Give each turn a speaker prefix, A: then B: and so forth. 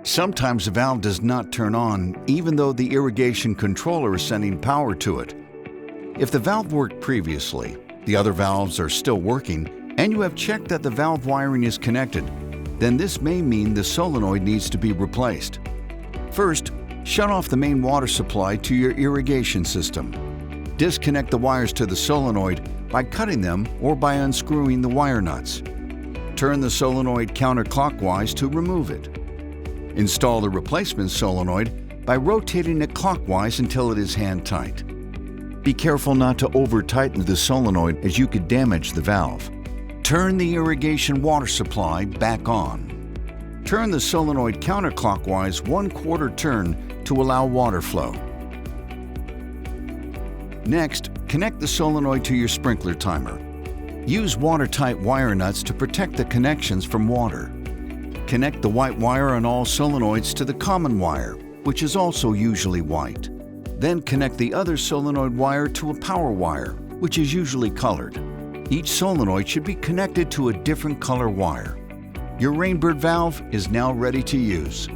A: Sometimes the valve does not turn on even though the irrigation controller is sending power to it. If the valve worked previously, the other valves are still working, and you have checked that the valve wiring is connected, then this may mean the solenoid needs to be replaced. First, shut off the main water supply to your irrigation system. Disconnect the wires to the solenoid by cutting them or by unscrewing the wire nuts. Turn the solenoid counterclockwise to remove it. Install the replacement solenoid by rotating it clockwise until it is hand-tight. Be careful not to over-tighten the solenoid as you could damage the valve. Turn the irrigation water supply back on. Turn the solenoid counterclockwise 1/4 turn to allow water flow. Next, connect the solenoid to your sprinkler timer. Use watertight wire nuts to protect the connections from water. Connect the white wire on all solenoids to the common wire, which is also usually white. Then connect the other solenoid wire to a power wire, which is usually colored. Each solenoid should be connected to a different color wire. Your Rainbird valve is now ready to use.